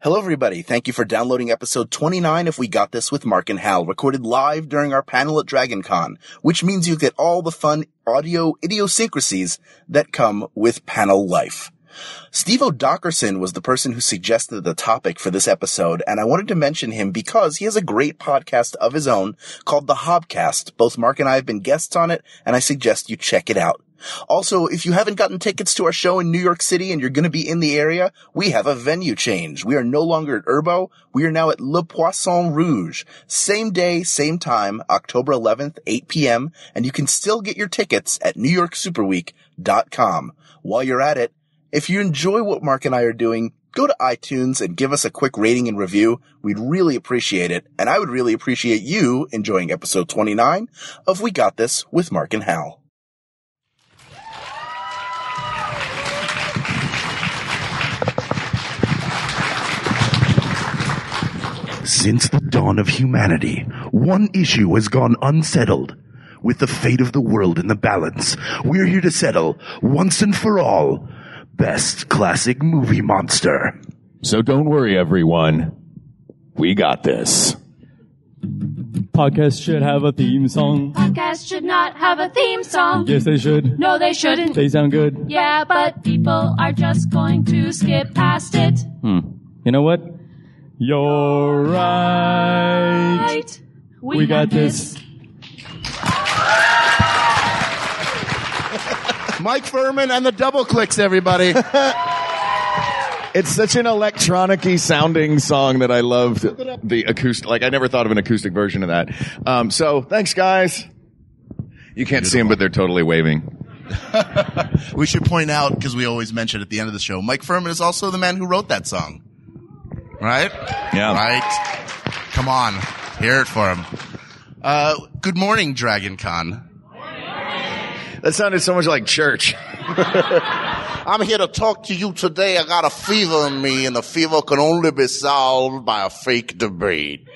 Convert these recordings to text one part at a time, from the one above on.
Hello, everybody. Thank you for downloading episode 29 of We Got This with Mark and Hal, recorded live during our panel at DragonCon, which means you get all the fun audio idiosyncrasies that come with panel life. Steve O'Dockerson was the person who suggested the topic for this episode, and I wanted to mention him because he has a great podcast of his own called The Hobcast. Both Mark and I have been guests on it, and I suggest you check it out. Also, if you haven't gotten tickets to our show in New York City and you're going to be in the area, we have a venue change. We are no longer at Urbo. We are now at Le Poisson Rouge. Same day, same time, October 11th, 8 p.m., and you can still get your tickets at NewYorkSuperWeek.com. While you're at it, if you enjoy what Mark and I are doing, go to iTunes and give us a quick rating and review. We'd really appreciate it, and I would really appreciate you enjoying episode 29 of We Got This with Mark and Hal. Since the dawn of humanity, one issue has gone unsettled. With the fate of the world in the balance, we're here to settle, once and for all, best classic movie monster. So don't worry, everyone. We got this. Podcast should have a theme song. Podcast should not have a theme song. Yes, they should. No, they shouldn't. They sound good. Yeah, but people are just going to skip past it. You know what? You're right. We got this. Mike Furman and the Double Clicks, everybody. It's such an electronic-y sounding song that I loved the acoustic. Like, I never thought of an acoustic version of that. So, thanks, guys. You can't see them, but they're totally waving. We should point out, because we always mention at the end of the show, Mike Furman is also the man who wrote that song. Right? Yeah. Right? Come on. Hear it for him. Good morning, DragonCon. That sounded so much like church. I'm here to talk to you today. I got a fever in me, and the fever can only be solved by a fake debate.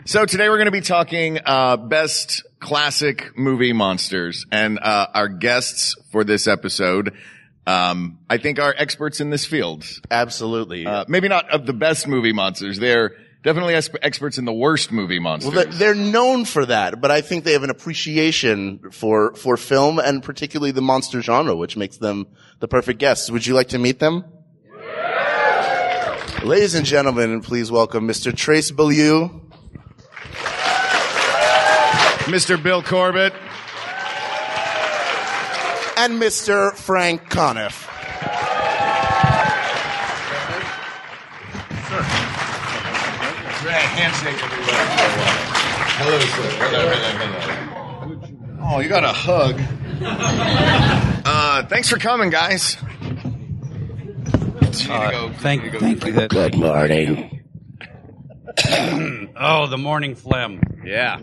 So today we're going to be talking best classic movie monsters. And our guests for this episode, I think, are experts in this field. Absolutely. Maybe not of the best movie monsters. They're definitely experts in the worst movie monsters. Well, they're known for that, but I think they have an appreciation for film and particularly the monster genre, which makes them the perfect guests. Would you like to meet them? Yeah. Ladies and gentlemen, please welcome Mr. Trace Beaulieu. Mr. Bill Corbett. And Mr. Frank Conniff. Handshake, everybody. Hello, sir. Hello. Oh, you got a hug. Thanks for coming, guys. Thank you. Good morning. Oh, the morning phlegm. Yeah.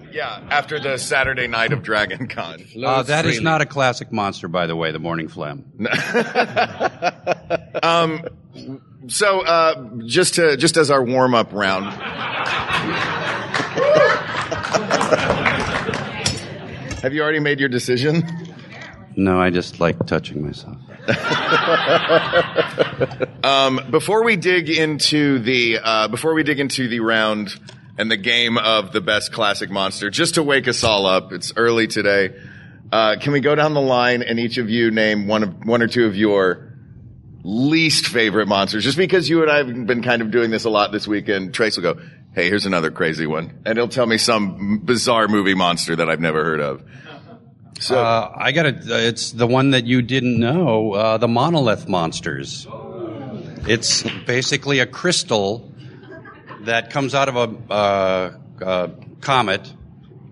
After the Saturday night of DragonCon. That is not a classic monster, by the way, the morning phlegm. So, just as our warm-up round. Have you already made your decision? No, I just like touching myself. Before we dig into the round and the game of the best classic monster, just to wake us all up, it's early today. Can we go down the line and each of you name one or two of your least favorite monsters? Just because you and I have been kind of doing this a lot this weekend, Trace will go, hey, here's another crazy one. And he'll tell me some bizarre movie monster that I've never heard of. So it's the one that you didn't know, the monolith monsters. It's basically a crystal that comes out of a comet,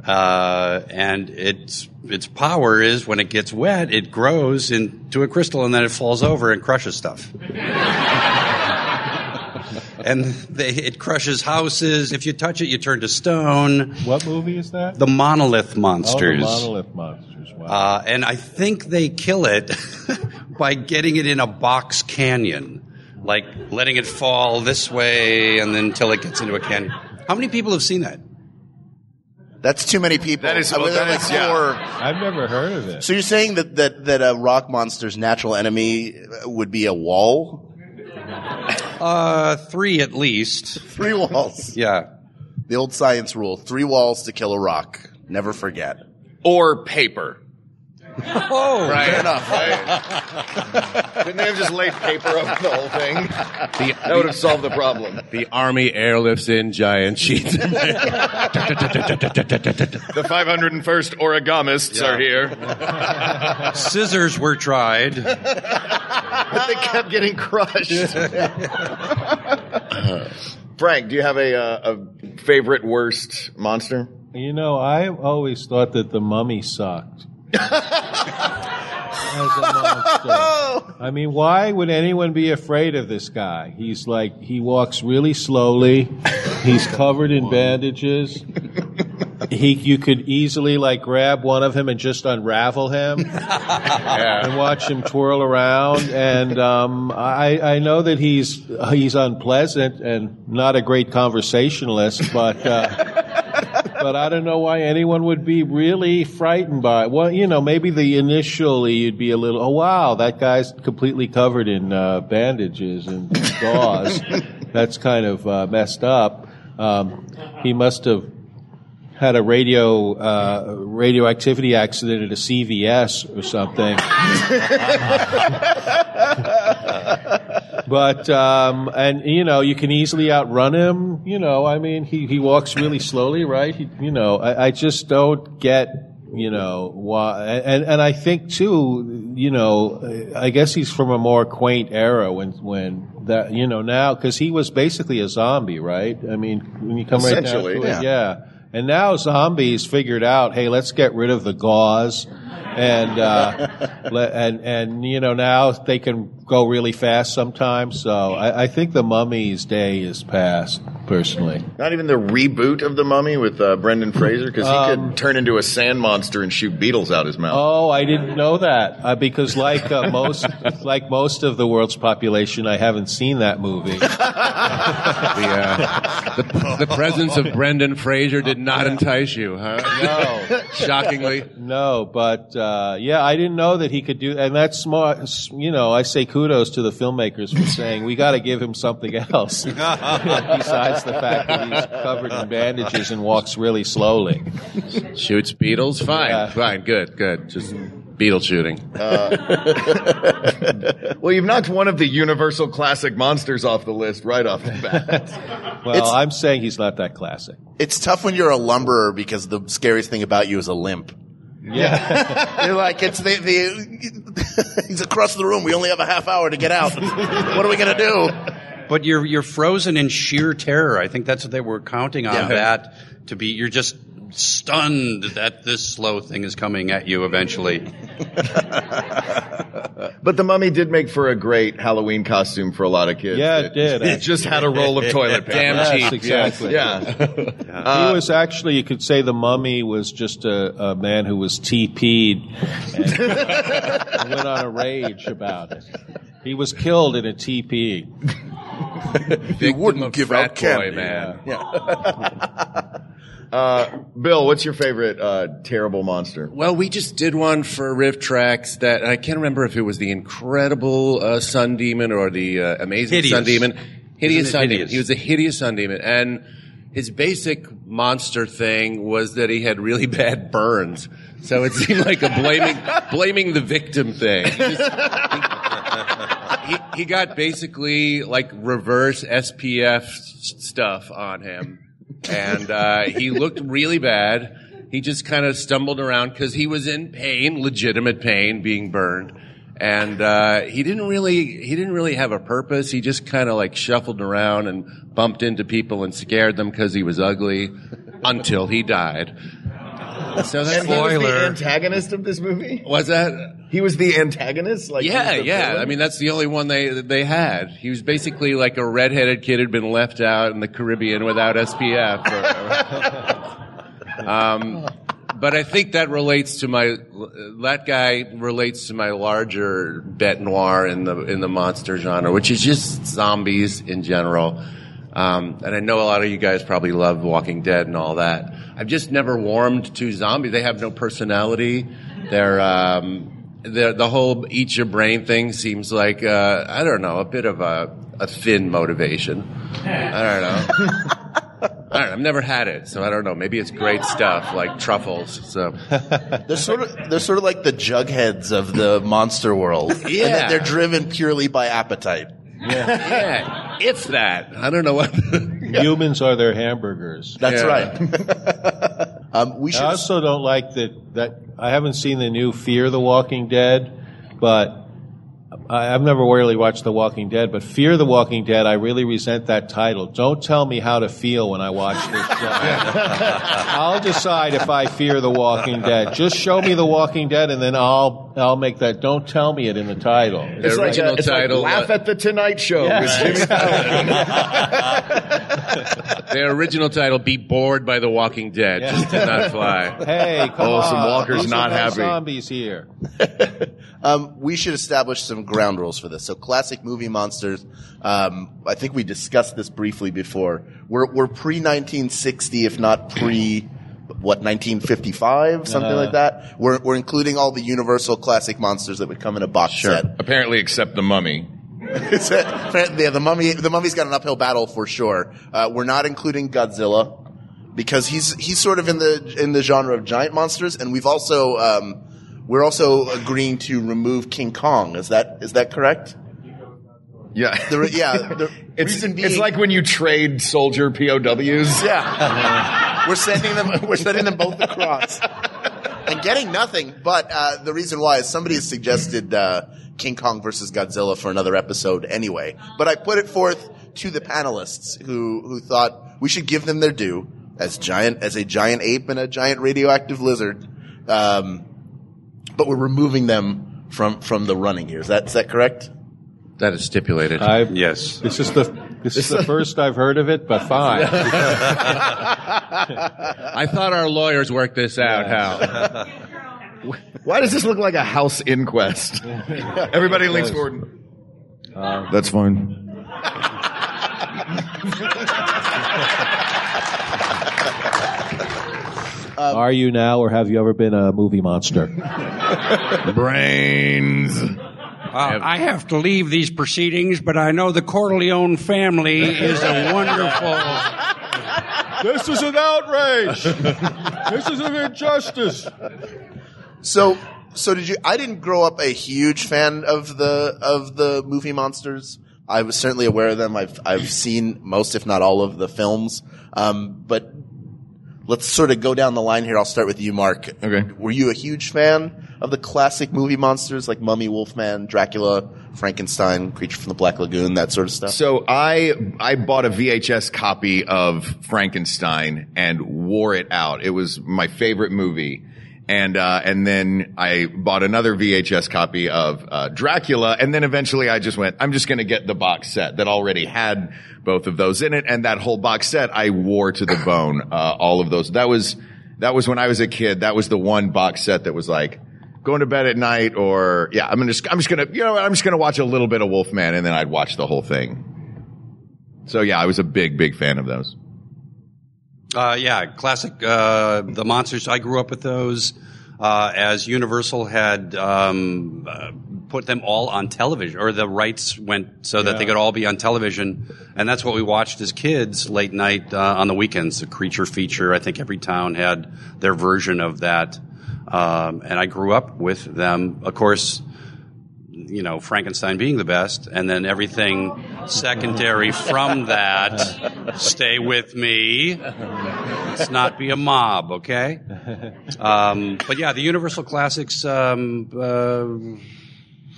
and its power is when it gets wet, it grows into a crystal and then it falls over and crushes stuff. And it crushes houses. If you touch it, you turn to stone. What movie is that? The Monolith Monsters. Oh, the Monolith Monsters. Wow. And I think they kill it by getting it in a box canyon, like letting it fall this way and then until it gets into a canyon. How many people have seen that? That's too many people. That is, yeah. I've never heard of it. So you're saying that a rock monster's natural enemy would be a wall? 3 at least. 3 walls. Yeah. The old science rule: 3 walls to kill a rock. Never forget. Or paper. Oh, Right. Fair enough. Right. Couldn't they have just laid paper over the whole thing? That would have solved the problem. The Army airlifts in giant sheets. The 501st origamists are here. Scissors were tried. But they kept getting crushed. Frank, do you have a favorite worst monster? You know, I always thought that the Mummy sucked. As a monster. I mean, why would anyone be afraid of this guy? He's like, he walks really slowly. He's covered in bandages. You could easily like grab one of him and just unravel him and watch him twirl around. And I know that he's unpleasant and not a great conversationalist, but I don't know why anyone would be really frightened by it. Well, you know, maybe initially you'd be a little, oh wow, that guy's completely covered in bandages and gauze. That's kind of messed up. He must have had a radioactivity accident at a CVS or something. But, and, you know, you can easily outrun him. You know, I mean, he walks really slowly, right? I just don't get, you know, why. And I think, too, you know, I guess he's from a more quaint era when that, you know, now, because he was basically a zombie, right? I mean, when you come right down to it, yeah. And now zombies figured out, hey, let's get rid of the gauze, and you know, now they can go really fast sometimes. So I think the Mummy's day is past, personally. Not even the reboot of the Mummy with Brendan Fraser, because he could turn into a sand monster and shoot beetles out his mouth. Oh, I didn't know that because like most of the world's population, I haven't seen that movie. The presence of Brendan Fraser did not entice you, huh? No. Shockingly. No, but, yeah, I didn't know that he could do, and that's smart, you know, I say kudos to the filmmakers for saying, we gotta give him something else. Besides the fact that he's covered in bandages and walks really slowly. Shoots beetles? Fine, Yeah. fine, good. Just beetle shooting. Well, you've knocked one of the universal classic monsters off the list right off the bat. Well, I'm saying he's not that classic. It's tough when you're a lumberer because the scariest thing about you is a limp. Yeah. You're like, it's he's across the room. We only have a half hour to get out. What are we going to do? But you're frozen in sheer terror. I think that's what they were counting on, that to be, you're just stunned that this slow thing is coming at you eventually. But the Mummy did make for a great Halloween costume for a lot of kids. Yeah, it did. It just had a roll of toilet paper. Damn Yes, cheap. exactly. Yeah. He was actually, you could say the Mummy was just a man who was TP'd and went on a rage about it. He was killed in a TP. He wouldn't give out boy, candy. man. Bill, what's your favorite terrible monster? Well, we just did one for Riff Tracks that I can't remember if it was the Incredible Sun Demon or the Amazing Hideous. Sun Demon. Hideous Sun Demon. Hideous? He was a hideous Sun Demon, and his basic monster thing was that he had really bad burns. So it seemed like a blaming the victim thing. He got basically like reverse SPF stuff on him. And he looked really bad. He just kind of stumbled around because he was in pain, legitimate pain, being burned. And he didn't really have a purpose. He just kind of like shuffled around and bumped into people and scared them because he was ugly until he died. So that's And he was the antagonist of this movie? Was that? He was the antagonist? Like, Yeah, he was the yeah. villain? I mean, that's the only one they had. He was basically like a redheaded kid who'd been left out in the Caribbean without SPF. But I think that relates to that guy relates to my larger bête noire in the monster genre, which is just zombies in general. And I know a lot of you guys probably love Walking Dead and all that. I've just never warmed to zombies. They have no personality. They're the whole eat your brain thing seems like, I don't know, a bit of a a thin motivation. I don't know. I've never had it, so I don't know. Maybe it's great stuff, like truffles. So they're sort of like the jugheads of the monster world. Yeah. And that they're driven purely by appetite. yeah, if that. I don't know what. Humans are their hamburgers. That's Yeah. right. We should I also don't like that I haven't seen the new Fear the Walking Dead, but I've never really watched The Walking Dead, but Fear the Walking Dead, I really resent that title. Don't tell me how to feel when I watch this show. I'll decide if I fear The Walking Dead. Just show me The Walking Dead, and then I'll make that. Don't tell me it in the title. The original title. Laugh at the Tonight Show. With Jimmy Fallon. Their original title, Be Bored by The Walking Dead. Just did not fly. Hey, come on. some walkers These not are no happy. zombies here. We should establish some ground rules for this. So classic movie monsters, I think we discussed this briefly before. We're pre-1960, if not 1955, something like that. We're including all the Universal classic monsters that would come in a box set. Apparently, except the Mummy. Yeah, the Mummy's got an uphill battle for sure. We're not including Godzilla because he's sort of in the genre of giant monsters, and we're also agreeing to remove King Kong. Is that correct? Yeah. The reason being, it's like when you trade soldier POWs. yeah, we're sending them both across and getting nothing. But the reason why is somebody has suggested King Kong versus Godzilla for another episode anyway. But I put it forth to the panelists who thought we should give them their due as a giant ape and a giant radioactive lizard. But we're removing them from the running here. Is that correct? That is stipulated. Yes. This is the first I've heard of it, but fine. I thought our lawyers worked this out, Hal. Why does this look like a house inquest? Everybody leans forward. That's fine. Are you now, or have you ever been a movie monster? Brains. I have to leave these proceedings, but I know the Corleone family is a wonderful... This is an outrage. This is an injustice. So did you? I didn't grow up a huge fan of the movie monsters. I was certainly aware of them. I've seen most, if not all, of the films. But let's sort of go down the line here. I'll start with you, Mark. Okay. Were you a huge fan of the classic movie monsters like Mummy, Wolfman, Dracula, Frankenstein, Creature from the Black Lagoon, that sort of stuff? So I bought a VHS copy of Frankenstein and wore it out. It was my favorite movie. And then I bought another VHS copy of Dracula, and then eventually I just went, I'm just gonna get the box set that already had both of those in it, and that whole box set I wore to the bone, all of those. That was when I was a kid. That was the one box set that was like, going to bed at night, or I'm just gonna watch a little bit of Wolfman, and then I'd watch the whole thing. So yeah, I was a big fan of those. Classic. The monsters. I grew up with those. As Universal had put them all on television, or the rights went so that they could all be on television, and that's what we watched as kids late night on the weekends. The Creature feature. I think every town had their version of that. And I grew up with them. Of course, Frankenstein being the best, and then everything secondary from that. Stay with me. Let's not be a mob, okay? But yeah, the Universal classics for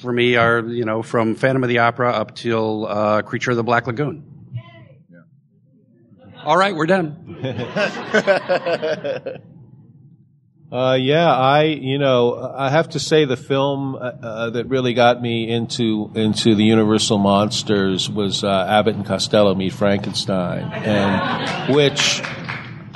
me are, from Phantom of the Opera up till Creature of the Black Lagoon. Yeah. All right, we're done. I have to say the film that really got me into the Universal monsters was Abbott and Costello Meet Frankenstein, and which,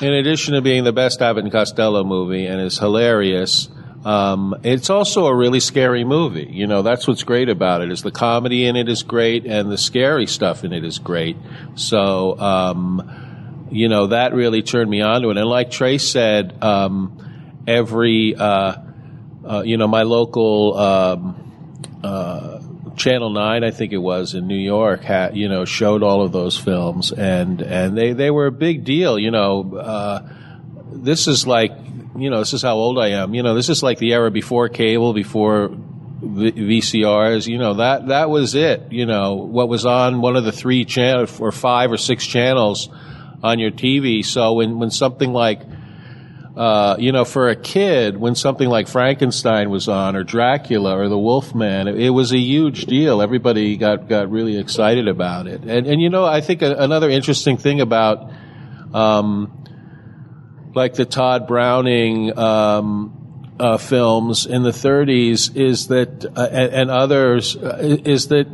in addition to being the best Abbott and Costello movie and is hilarious, it's also a really scary movie. That's what's great about it, is the comedy in it is great and the scary stuff in it is great. So, that really turned me on to it. And like Trace said, every, my local Channel 9, I think it was, in New York, showed all of those films, and they were a big deal. This is like, this is how old I am. This is like the era before cable, before VCRs. That was it. What was on one of the 3 channels or 5 or 6 channels on your TV. So when something like, for a kid, when something like Frankenstein was on, or Dracula, or The Wolfman, it was a huge deal. Everybody got really excited about it. And I think another interesting thing about, like the Todd Browning, films in the 30s is that, and others, is that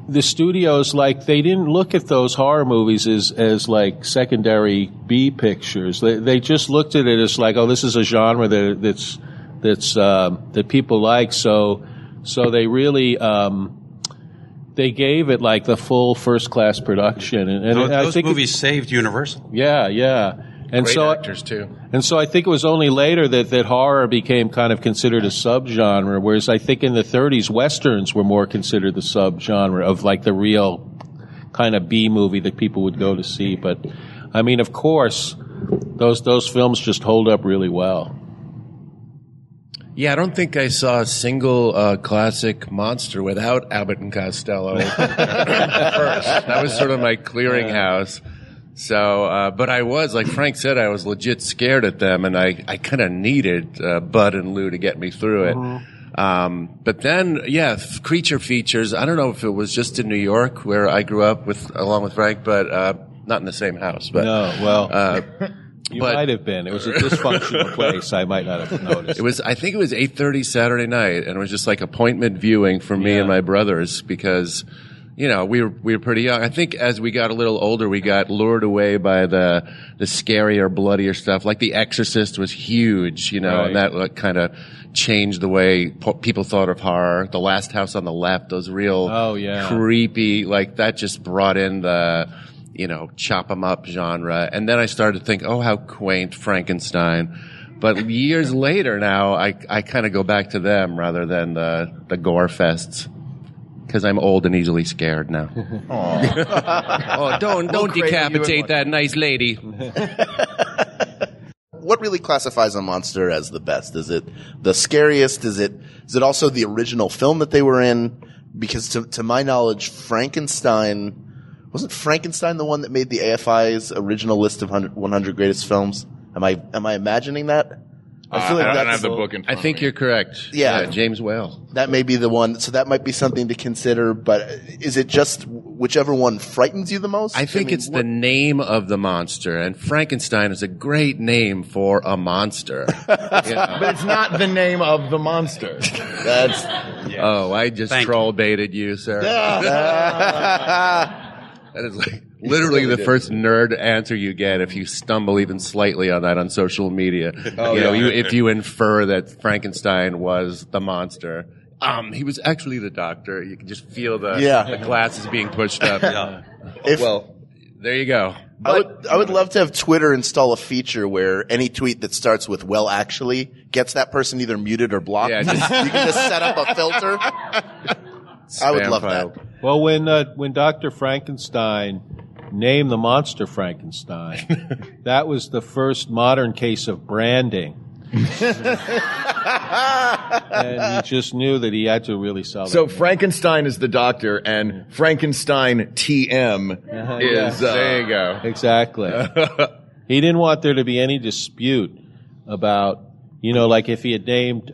the studios, they didn't look at those horror movies as like secondary B pictures. They just looked at it as like, oh, this is a genre that people like. So they really, they gave it like the full first class production. And those I think movies saved Universal. Yeah. And Great so, actors too. And so I think it was only later that horror became kind of considered a subgenre, whereas I think in the 30s, Westerns were more considered the subgenre of like the real kind of B movie that people would go to see. But, I mean, of course, those films just hold up really well. Yeah, I don't think I saw a single classic monster without Abbott and Costello first. That was sort of my clearinghouse. So, but I was, like Frank said, I was legit scared at them, and I kind of needed Bud and Lou to get me through it. But then, creature features. I don't know if it was just in New York where I grew up along with Frank, but not in the same house. But no, well, you might have been. It was a dysfunctional place. I might not have noticed. I think it was 8:30 Saturday night, and it was just like appointment viewing for me and my brothers because. We were pretty young. I think as we got a little older, we got lured away by the scarier, bloodier stuff. Like The Exorcist was huge, right. And that kind of changed the way people thought of horror. The Last House on the Left, those real creepy, like that just brought in the, chop 'em up genre. And then I started to think, oh, how quaint Frankenstein. But years later now, I kind of go back to them rather than the gore fests. Because I'm old and easily scared now. Oh, don't decapitate that nice lady. What really classifies a monster as the best? Is it the scariest? Is it also the original film that they were in? Because to my knowledge, wasn't Frankenstein the one that made the AFI's original list of 100 greatest films? Am I imagining that? I feel like I don't have the book in front I think you're correct. Yeah. James Whale. That may be the one. So that might be something to consider. But is it just whichever one frightens you the most? I think it's the name of the monster. And Frankenstein is a great name for a monster. But it's not the name of the monster. That's. Oh, I just troll baited you, sir. That is like literally the first nerd answer you get if you stumble even slightly on that on social media. If you infer that Frankenstein was the monster. He was actually the doctor. You can just feel the glasses being pushed up. There you go. I would love to have Twitter install a feature where any tweet that starts with "well, actually" gets that person either muted or blocked. Yeah, you can just set up a filter. I would love that. Well, when Dr. Frankenstein named the monster Frankenstein, that was the first modern case of branding. And he just knew that he had to really sell that. So Frankenstein is the doctor, and Frankenstein TM is... there you go. Exactly. He didn't want there to be any dispute about, like if he had named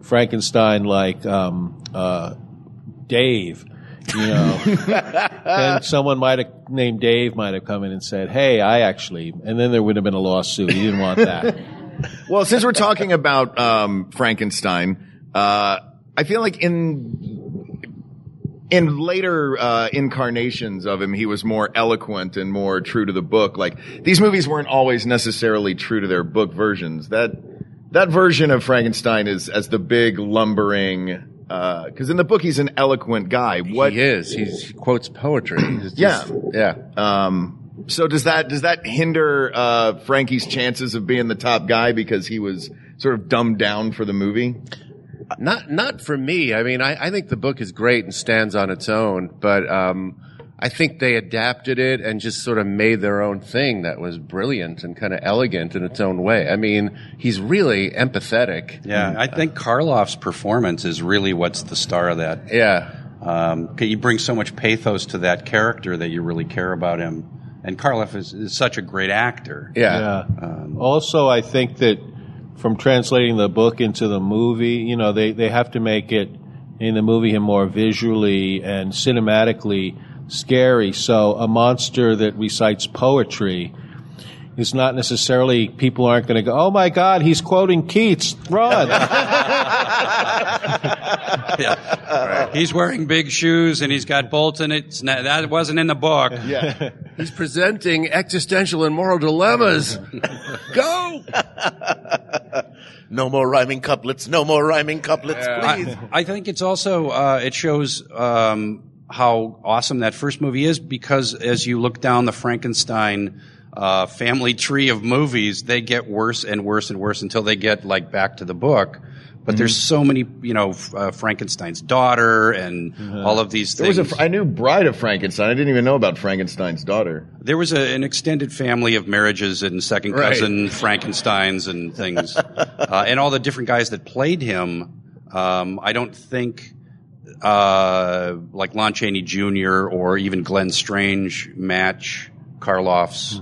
Frankenstein like Dave, then someone named Dave might have come in and said, hey, and then there would have been a lawsuit. He didn't want that. Well, since we're talking about Frankenstein, I feel like in later incarnations of him, he was more eloquent and more true to the book. Like, these movies weren't always necessarily true to their book versions. That version of Frankenstein is as the big lumbering... because in the book he's an eloquent guy. He is. He quotes poetry. So does that hinder Frankie's chances of being the top guy because he was sort of dumbed down for the movie? Not for me. I mean, I think the book is great and stands on its own, but I think they adapted it and just sort of made their own thing that was brilliant and kind of elegant in its own way. I mean, he's really empathetic. Yeah, I think Karloff's performance is really what's the star of that. Yeah. He brings so much pathos to that character that you really care about him. And Karloff is such a great actor. Yeah. Also, I think that from translating the book into the movie, you know, they have to make it in the movie him more visually and cinematically scary. So a monster that recites poetry is not necessarily, people aren't going to go, oh my God, he's quoting Keats, run. Yeah. He's wearing big shoes and he's got bolts in it. That wasn't in the book. Yeah. He's presenting existential and moral dilemmas. Go! No more rhyming couplets, no more rhyming couplets, please. I think it's also, it shows how awesome that first movie is, because as you look down the Frankenstein family tree of movies, they get worse and worse and worse until they get like back to the book. But there's so many, you know, Frankenstein's daughter and all of these things. I knew Bride of Frankenstein. I didn't even know about Frankenstein's daughter. There was an extended family of marriages and second cousin Frankensteins and things. And all the different guys that played him, I don't think like Lon Chaney Jr. or even Glenn Strange match Karloff's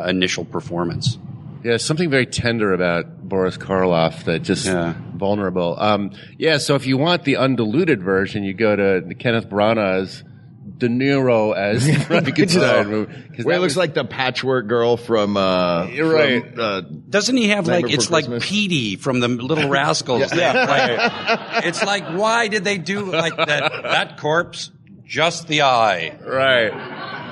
initial performance. Yeah, something very tender about Boris Karloff that just vulnerable. So if you want the undiluted version, you go to Kenneth Branagh's De Niro as Frankenstein movie. Where it looks like the patchwork girl from You're right. Doesn't he have Nightmare like, it's Before like Christmas? Petey from the Little Rascals. Like, it's like, why did they do like that corpse? Just the eye. Right.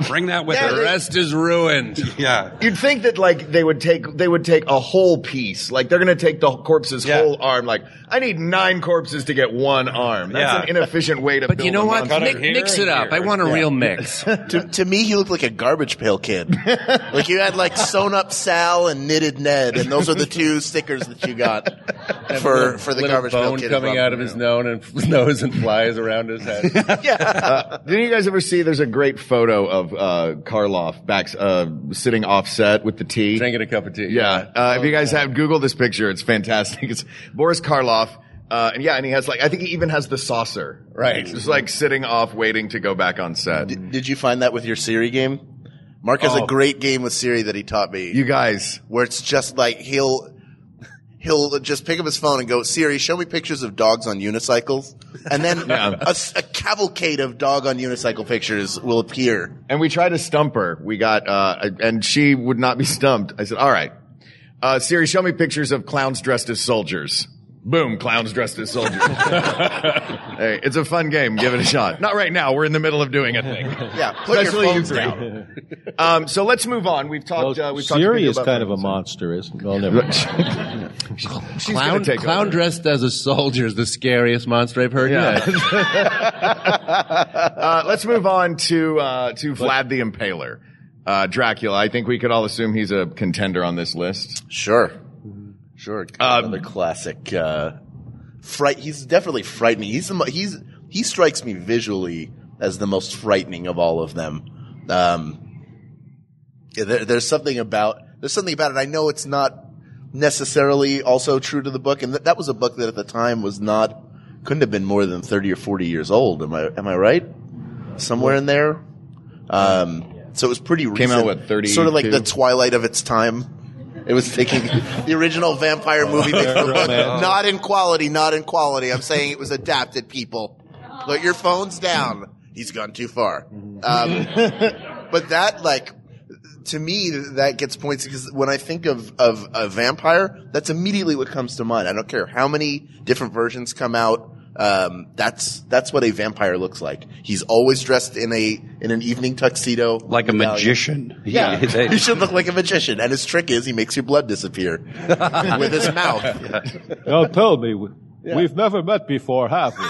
Bring that with The rest is ruined. Yeah. You'd think that like they would take a whole piece. Like they're going to take the corpse's whole arm. Like I need 9 corpses to get 1 arm. That's an inefficient way to build But you know a what? monster. Mix it up. I want a real mix. To me, he looked like a Garbage Pail Kid. Like you had like Sewn Up Sal and Knitted Ned, and those are the 2 stickers that you got for the Garbage Pail bone Kid. coming out of his nose and flies around his head. Didn't you guys ever see? There's a great photo of Karloff back sitting offset with the tea, Drinking a cup of tea. Yeah. If you guys have Google this picture, it's fantastic. It's Boris Karloff. And he has like, I think he even has the saucer. Right. Just like sitting off waiting to go back on set. Did you find that with your Siri game? Mark has a great game with Siri that he taught me. You guys. Where it's just like he'll just pick up his phone and go, Siri, show me pictures of dogs on unicycles. And then a cavalcade of dog on unicycle pictures will appear. And we tried to stump her. We got, and she would not be stumped. I said, all right, Siri, show me pictures of clowns dressed as soldiers. Boom, clowns dressed as soldiers. Hey, it's a fun game. Give it a shot. Not right now. We're in the middle of doing a thing. Yeah, put Especially your you phones three. down. So let's move on. We've talked. Siri is kind of a monster, isn't it? Well, never. She's gonna take Clown over. dressed as a soldier is the scariest monster I've heard yet. Let's move on to Vlad the Impaler. Dracula. I think we could all assume he's a contender on this list. Sure. Another classic. He's definitely frightening. He strikes me visually as the most frightening of all of them. There's something about it. I know it's not necessarily also true to the book, and that was a book that at the time couldn't have been more than 30 or 40 years old. Am I right? Somewhere in there. So it was pretty recent. Came out, what, 32? Sort of like the twilight of its time. It was taking the original vampire movie based on the book. Not in quality. I'm saying it was adapted, people. Put your phones down. He's gone too far. But that, like, to me, that gets points because when I think of a vampire, that's immediately what comes to mind. I don't care how many different versions come out. That's what a vampire looks like. He's always dressed in an evening tuxedo. Like a magician. Yeah. He should look like a magician. And his trick is he makes your blood disappear with his mouth. Now tell me, we've never met before, have we?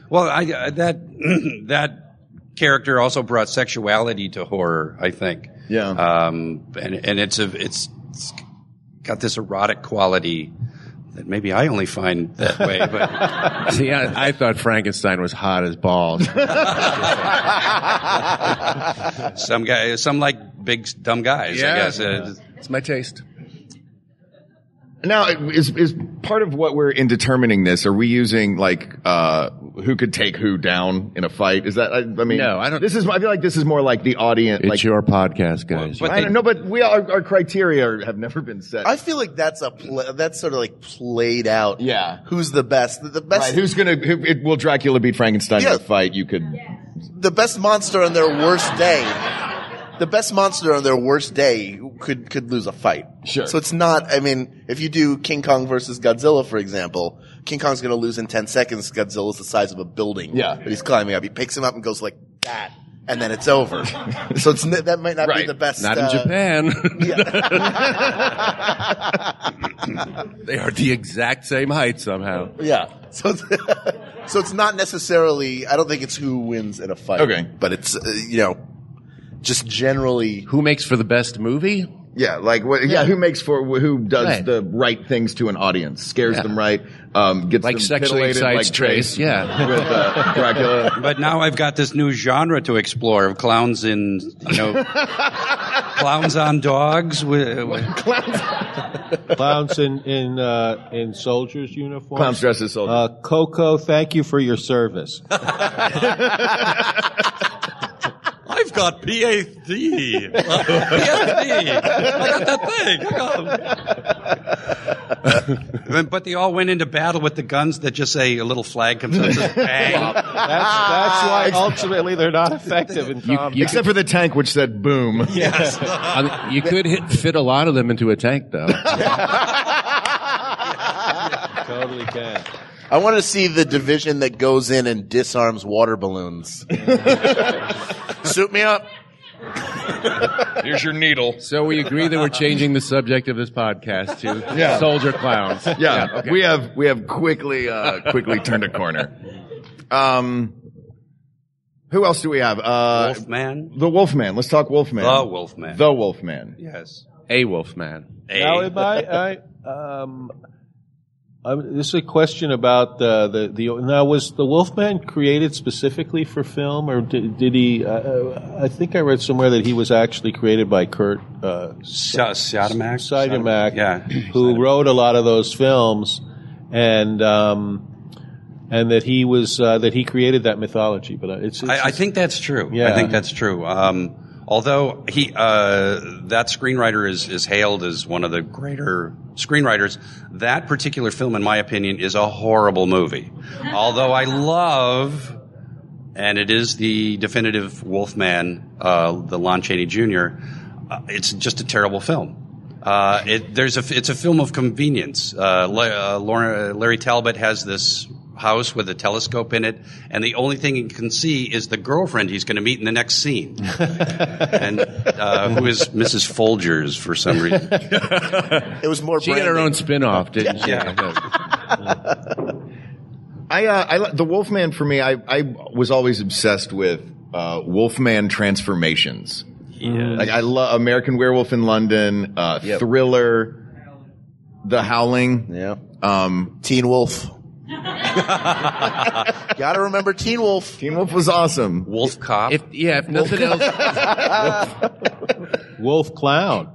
Well, that character also brought sexuality to horror, I think. Yeah. And it's got this erotic quality that maybe I only find that way. But See, I thought Frankenstein was hot as balls. some like big dumb guys. I guess It's my taste. Now, is part of what we're in determining this? Are we using like who could take who down in a fight? Is that? I mean, No, I don't. This is. I feel like this is more like the audience. It's like your podcast, guys. But I don't know, but our criteria have never been set. I feel like that's that's sort of like played out. Yeah. Who's the best? The best. Right, will Dracula beat Frankenstein in a fight? You could. The best monster on their worst day. The best monster on their worst day could lose a fight. Sure. So it's not, I mean, if you do King Kong versus Godzilla, for example, King Kong's going to lose in 10 seconds. Godzilla's the size of a building. Yeah. But he's climbing up. He picks him up and goes like that. And then it's over. So that might not be the best. Not in Japan. Yeah. They are the exact same height somehow. Yeah. So it's not necessarily, I don't think it's who wins in a fight. Okay. But it's, just generally. Who makes for the best movie? Yeah, like what? Yeah, who does Right. the right things to an audience, scares them right, gets Like them sexually titillated, excites like Trace. Yeah. with Dracula. But now I've got this new genre to explore of clowns in, clowns on dogs. Clowns in soldiers' uniforms. Clowns dressed as soldiers. Coco, thank you for your service. I've got PhD. PhD. I got that thing. But they all went into battle with the guns that just say a little flag comes out and says bang. That's why ultimately they're not effective in combat. Except for the tank, which said boom. Yes. You could fit a lot of them into a tank, though. Totally can. I want to see the division that goes in and disarms water balloons. Suit me up. Here's your needle. So we agree that we're changing the subject of this podcast to soldier clowns. Yeah, okay. we have quickly turned a corner. Who else do we have? Wolfman. The Wolfman. Let's talk Wolfman. The Wolfman. The Wolfman. Yes. A Wolfman. Now, this is a question about now, was the Wolfman created specifically for film, or did he? I think I read somewhere that he was actually created by Kurt Siodmak, who wrote a lot of those films, and that he was that he created that mythology. But I think that's true. Yeah. I think that's true. Although that screenwriter is hailed as one of the greater screenwriters, that particular film, in my opinion, is a horrible movie. Although I love, and it is the definitive Wolfman, the Lon Chaney Jr., it's just a terrible film. It's a film of convenience. Larry Talbot has this house with a telescope in it, and the only thing he can see is the girlfriend he's going to meet in the next scene, and who is Mrs. Folgers for some reason. It was more. She had her own spin-off, didn't she? Yeah. The Wolfman for me, I was always obsessed with Wolfman transformations. Yeah. Like I love American Werewolf in London, Thriller, The Howling, Teen Wolf. Gotta remember Teen Wolf. Teen Wolf was awesome. Wolf Cop. If nothing else. Wolf Clown.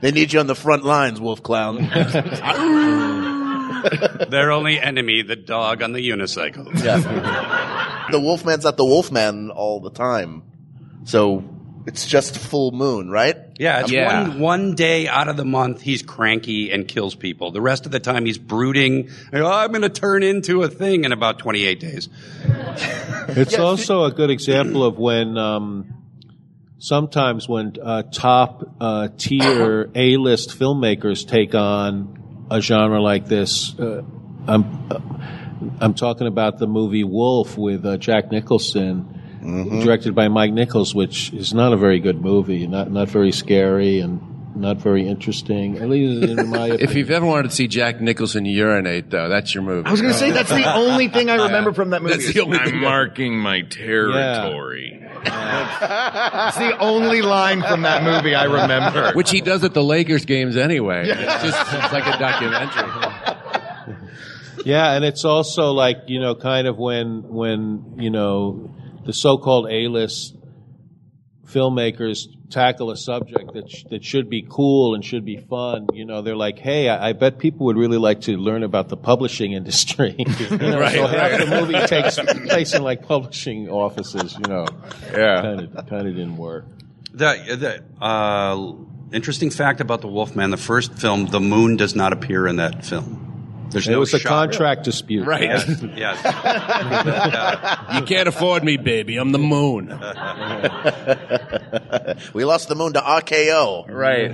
They need you on the front lines, Wolf Clown. Their only enemy, the dog on the unicycle. Yeah. The Wolfman's not the Wolfman all the time. So it's just full moon, right? Yeah, it's one day out of the month he's cranky and kills people. The rest of the time he's brooding. I'm going to turn into a thing in about 28 days. It's also a good example of when sometimes when top tier A-list filmmakers take on a genre like this. I'm talking about the movie Wolf with Jack Nicholson. Mm-hmm. Directed by Mike Nichols, which is not a very good movie, not very scary, and not very interesting. At least in my opinion. If you've ever wanted to see Jack Nicholson urinate, though, that's your movie. I was going to say that's the only thing I remember from that movie. That's the only I'm marking my territory. It's the only line from that movie I remember. Which he does at the Lakers games anyway. It's like a documentary. Yeah, and it's also like, kind of when the so-called A-list filmmakers tackle a subject that should be cool and should be fun. They're like, hey, I bet people would really like to learn about the publishing industry. So half the movie takes place in like publishing offices. Kind of didn't work. The interesting fact about the Wolfman, the first film, the moon does not appear in that film. It was a contract dispute. Right. Yes. You can't afford me, baby. I'm the moon. We lost the moon to RKO. Right.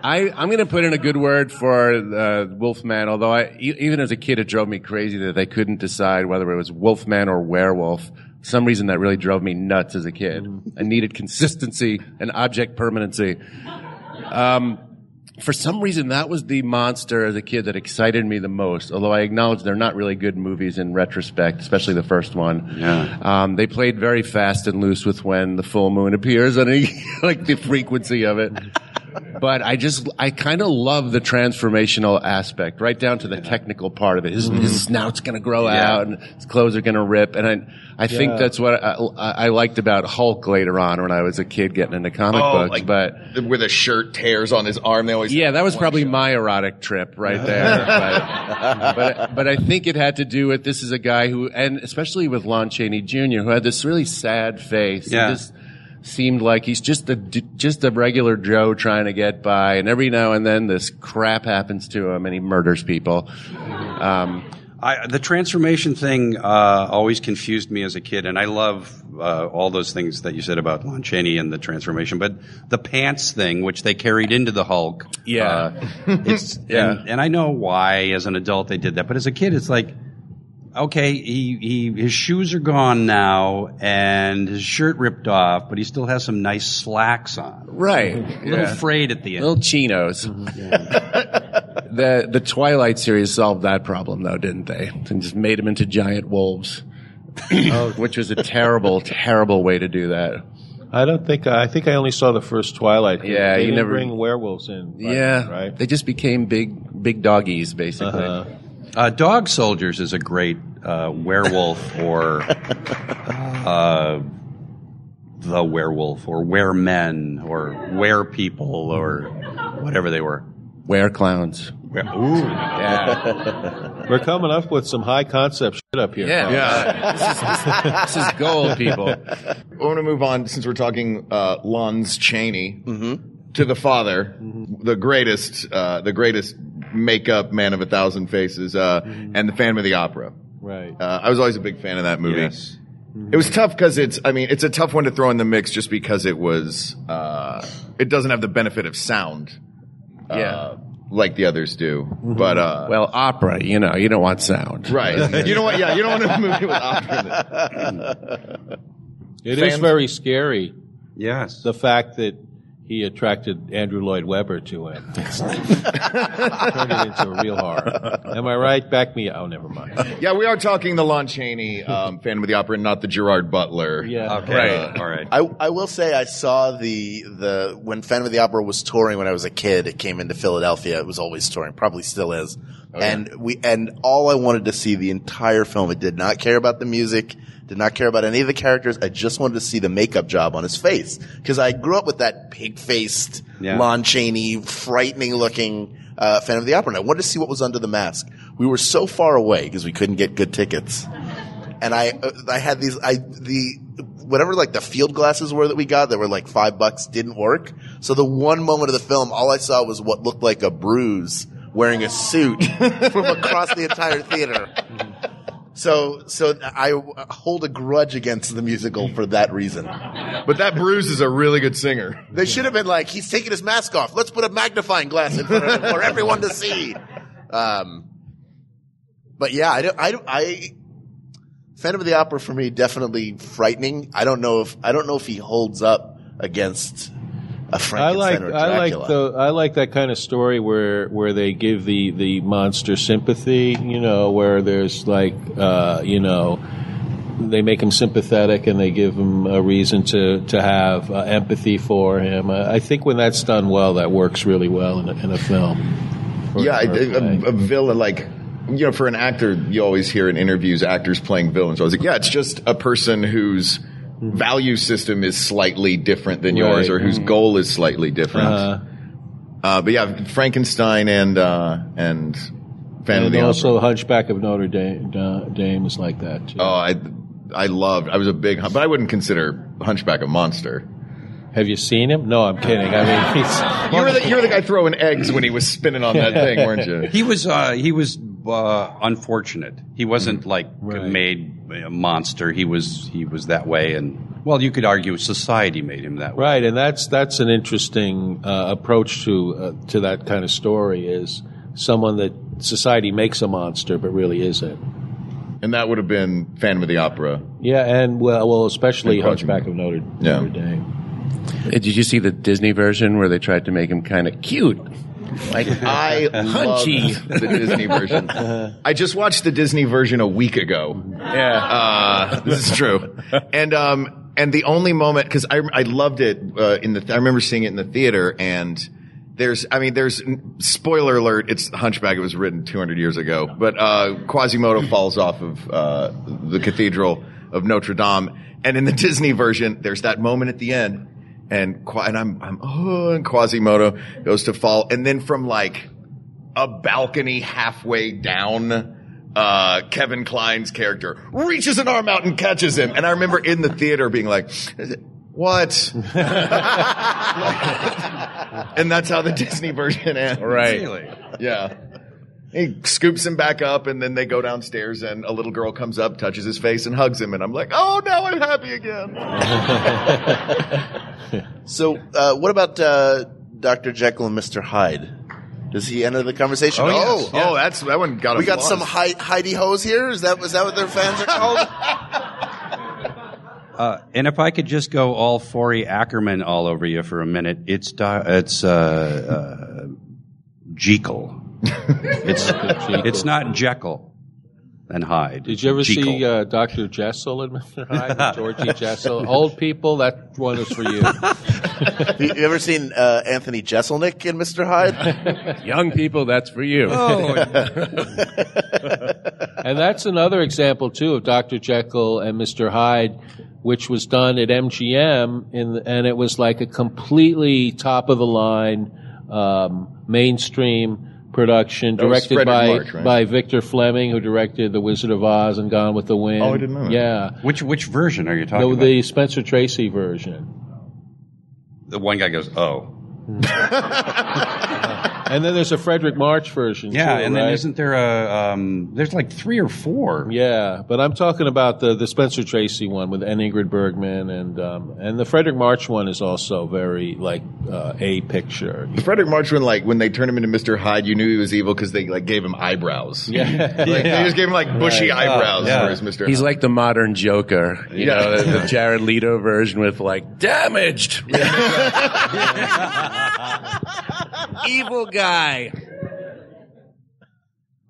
I'm going to put in a good word for Wolfman, although even as a kid it drove me crazy that they couldn't decide whether it was Wolfman or werewolf. For some reason that really drove me nuts as a kid. I needed consistency and object permanency. For some reason, that was the monster as a kid that excited me the most, although I acknowledge they're not really good movies in retrospect, especially the first one. Yeah. They played very fast and loose with when the full moon appears and like the frequency of it. But I kind of love the transformational aspect, right down to the technical part of it. His snout's going to grow out and his clothes are going to rip. And I think that's what I liked about Hulk later on when I was a kid getting into comic books. Like but where the shirt tears on his arm, they always that was probably my erotic trip right there. but I think it had to do with this is a guy who, and especially with Lon Chaney Jr., who had this really sad face. Yeah. He just seemed like he's just a regular Joe trying to get by, and every now and then this crap happens to him and he murders people. The transformation thing always confused me as a kid, and I love all those things that you said about Lon Chaney and the transformation. But the pants thing, which they carried into the Hulk, and I know why as an adult they did that, but as a kid it's like, okay, his shoes are gone now and his shirt ripped off, but he still has some nice slacks on. Right. A little frayed at the end. Little chinos. The Twilight series solved that problem, though, didn't they? And just made them into giant wolves, which was a terrible, terrible way to do that. I think I only saw the first Twilight. Yeah, they you didn't never bring werewolves in. Right? They just became big doggies, basically. Dog Soldiers is a great werewolf or the werewolf or weremen or werepeople or whatever they were. Were-clowns. Ooh. Yeah. We're coming up with some high concept shit up here. This is gold, people. I want to move on, since we're talking Lons Chaney, to the father, the greatest makeup man of 1,000 faces, and the Phantom of the Opera. Right. I was always a big fan of that movie. Yes. It was tough because it's a tough one to throw in the mix just because it was, it doesn't have the benefit of sound. Like the others do. But, well, opera, you don't want sound. Right. You don't want a movie with opera. It is very scary. Yes. The fact that he attracted Andrew Lloyd Webber to him. Turned it into a real horror. Am I right? Back me. Oh, never mind. Yeah, we are talking the Lon Chaney Phantom of the Opera, not the Gerard Butler. Yeah. Okay. All right. I will say I saw the when Phantom of the Opera was touring when I was a kid. It came into Philadelphia. It was always touring, probably still is. And all I wanted to see the entire film. I did not care about the music. Did not care about any of the characters. I just wanted to see the makeup job on his face. Because I grew up with that pig-faced, Lon Chaney, frightening-looking Phantom of the Opera. And I wanted to see what was under the mask. We were so far away because we couldn't get good tickets. And I had whatever like the field glasses were that we got that were like $5 didn't work. So the one moment of the film, all I saw was what looked like a bruise wearing a suit from across the entire theater. So I hold a grudge against the musical for that reason. But that Bruce is a really good singer. They should have been like, he's taking his mask off. Let's put a magnifying glass in front of him for everyone to see. But yeah, I Phantom of the Opera for me definitely frightening. I don't know if he holds up against a Frankenstein or Dracula. I like that kind of story where they give the monster sympathy, where there's like, they make him sympathetic and they give him a reason to have empathy for him. I think when that's done well, that works really well in a film. A villain, like, for an actor, you always hear in interviews actors playing villains. I was like, it's just a person whose value system is slightly different than yours, or whose goal is slightly different. But Frankenstein and Phantom of the Opera. Also Hunchback of Notre Dame is like that too. Oh, I was a big, but I wouldn't consider Hunchback a monster. Have you seen him? No, I'm kidding. I mean, you were the guy throwing eggs when he was spinning on that thing, weren't you? He was unfortunate. He wasn't made a monster. He was that way, and you could argue society made him that way. Right, and that's an interesting approach to that kind of story, is someone that society makes a monster but really isn't. And that would have been Phantom of the Opera. Yeah, and especially Hunchback of Notre Dame. Did you see the Disney version where they tried to make him kind of cute? I love the Disney version. I just watched the Disney version a week ago. Yeah. This is true. And the only moment, because I loved it I remember seeing it in the theater, and there's spoiler alert, it's Hunchback. It was written 200 years ago, but Quasimodo falls off of the Cathedral of Notre Dame, and in the Disney version, there's that moment at the end. And Quasimodo goes to fall, and then from like a balcony halfway down, Kevin Kline's character reaches an arm out and catches him. And I remember in the theater being like, what? And that's how the Disney version ends. Right. Really? Yeah. He scoops him back up, and then they go downstairs, and a little girl comes up, touches his face, and hugs him. And I'm like, oh, now I'm happy again. So, what about Dr. Jekyll and Mr. Hyde? Does he enter the conversation? That one got. We got some Heidi hoes here. Is that what their fans are called? And if I could just go all Forey Ackerman all over you for a minute, it's Jekyll. It's not Jekyll and Hyde. Did you ever Jekyll. see Dr. Jessel and Mr. Hyde with Georgie Jessel? Old people, that one is for you. You ever seen Anthony Jeselnik in Mr. Hyde? Young people, that's for you. Oh. And that's another example, too, of Dr. Jekyll and Mr. Hyde, which was done at MGM, and it was like a completely top-of-the-line mainstream production, directed by Victor Fleming, who directed The Wizard of Oz and Gone with the Wind. Oh, I didn't know that. Yeah. Which version are you talking about? The Spencer Tracy version. The one guy goes, oh. And then there's a Frederick March version, yeah, too, and then right? isn't there there's like 3 or 4. Yeah, but I'm talking about the Spencer Tracy one with Ingrid Bergman, and the Frederick March one is also very a picture. The Frederick March one, when they turned him into Mr. Hyde, you knew he was evil because they gave him eyebrows. Yeah, They just gave him bushy eyebrows for his Mr. He's Hyde. like the modern Joker, the Jared Leto version with damaged, evil guy.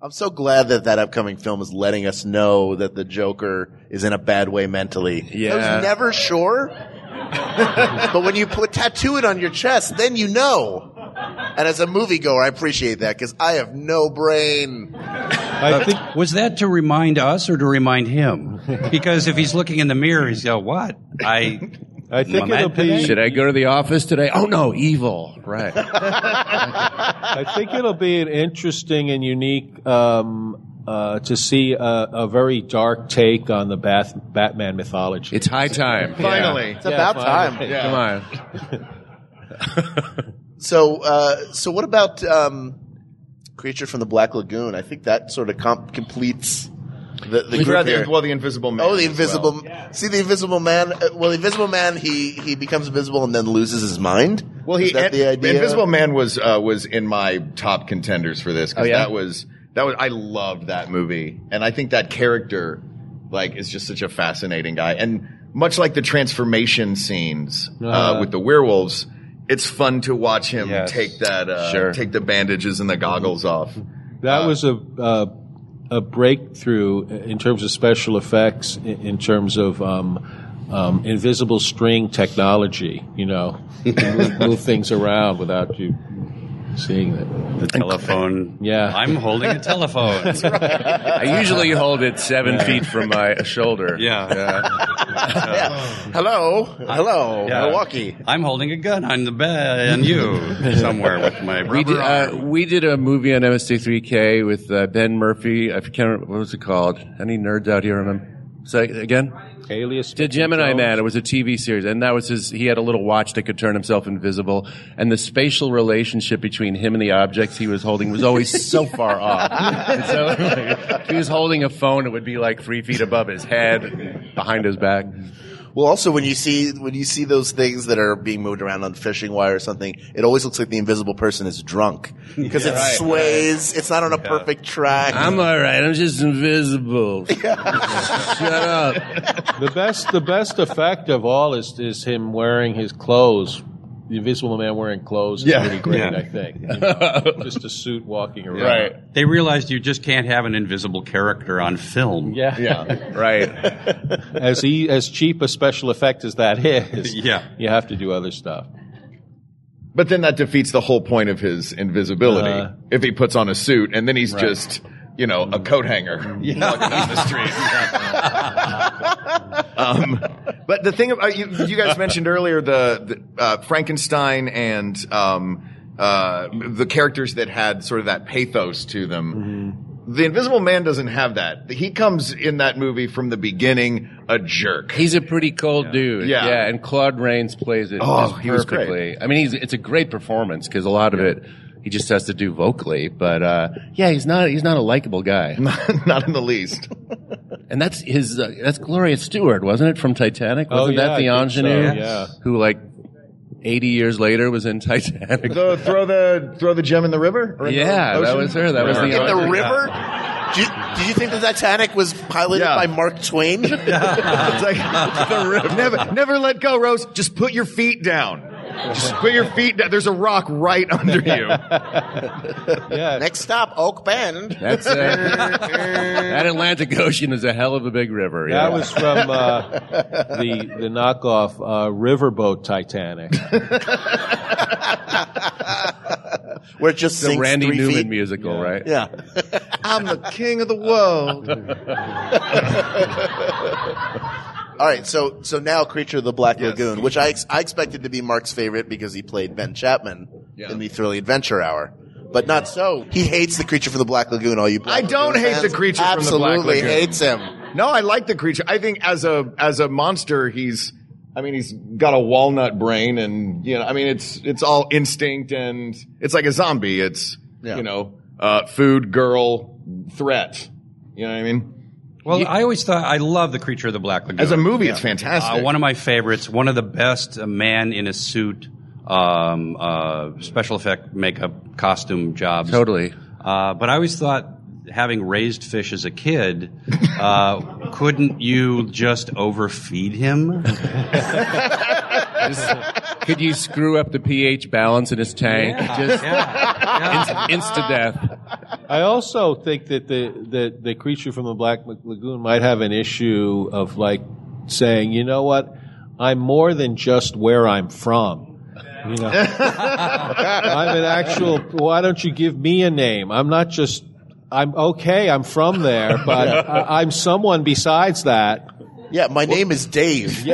I'm so glad that upcoming film is letting us know that the Joker is in a bad way mentally. Yeah. I was never sure. But when you tattoo it on your chest, then you know. And as a moviegoer, I appreciate that because I have no brain. I think Was that to remind us or to remind him? Because if he's looking in the mirror, he's going, what? I think it'll be. Should I go to the office today? Oh no, evil. Right. I think it'll be an interesting and unique to see a very dark take on the Batman mythology. It's high time. Finally. It's about time. Yeah. Come on. So what about Creature from the Black Lagoon? I think that sort of completes the group here. The Invisible Man. Oh, the Invisible. Well. See, the Invisible Man. The Invisible Man. He becomes invisible and then loses his mind. Well, is that the idea? Invisible Man was in my top contenders for this because Oh, yeah? that was I loved that movie, and I think that character is just such a fascinating guy, and much like the transformation scenes with the werewolves, it's fun to watch him take that take the bandages and the goggles off. That was a breakthrough in terms of special effects, in terms of invisible string technology. You know, you can move things around without you seeing it. The telephone. Yeah. I'm holding a telephone. That's right. I usually hold it 7 feet from my shoulder. Hello, Milwaukee. I'm holding a gun on the bed and you somewhere with my rubber arm. We did a movie on MST3K with Ben Murphy. I can't remember, what was it called? Any nerds out here remember? Say again? Alias. To Gemini Man. It was a TV series, and that was he had a little watch that could turn himself invisible, and the spatial relationship between him and the objects he was holding was always so far off. And so if he was holding a phone, it would be like 3 feet above his head, behind his back. Well, also when you see those things that are being moved around on fishing wire or something, it always looks like the invisible person is drunk because it sways. It's not on a perfect track. I'm all right. I'm just invisible. Shut up. The best effect of all is him wearing his clothes. The Invisible Man wearing clothes is pretty great, I think. You know, just a suit walking around. Right. They realized you just can't have an invisible character on film. Right. As cheap a special effect as that is, you have to do other stuff. But then that defeats the whole point of his invisibility. If he puts on a suit and then he's just, a coat hanger walking down the street. But the thing about you guys mentioned earlier the Frankenstein and the characters that had sort of that pathos to them. Mm-hmm. The Invisible Man doesn't have that. He comes in that movie from the beginning a jerk. He's a pretty cold dude. Yeah, and Claude Rains plays it just he was perfectly. I mean, it's a great performance because a lot of it he just has to do vocally. But he's not a likable guy. Not in the least. And that's Gloria Stewart, wasn't it, from Titanic? Wasn't that the ingenue who 80 years later was in Titanic? Throw the gem in the river? That was her. That was the in the river? Did you think the Titanic was piloted by Mark Twain? It's like the river. Never let go, Rose. Just put your feet down. Just put your feet down. There's a rock right under you. Next stop, Oak Bend. That's that Atlantic Ocean is a hell of a big river. That was from the knockoff Riverboat Titanic. Where it just the Randy 3 Newman feet. musical, right? Yeah. I'm the king of the world. All right, so now Creature of the Black Lagoon, which I expected to be Mark's favorite because he played Ben Chapman in the Thrilling Adventure Hour. But not so. He hates the Creature from the Black Lagoon, all you Black I don't Lagoon hate fans. the Creature from the Black Lagoon. Absolutely hates him. No, I like the creature. I think as a monster, he's got a walnut brain and, it's all instinct and it's like a zombie. It's, food, girl, threat. You know what I mean? Well, I always thought I love the Creature of the Black Lagoon. As a movie, it's fantastic. One of my favorites, one of the best man in a suit, special effect makeup costume jobs. Totally. But I always thought, having raised fish as a kid, couldn't you just overfeed him? Could you screw up the pH balance in his tank? Insta death. I also think that the Creature from the Black Lagoon might have an issue of saying, you know what, I'm more than just where I'm from. I'm an actual. Why don't you give me a name? I'm not just. I'm okay. I'm from there, but I'm someone besides that. Yeah, my name is Dave.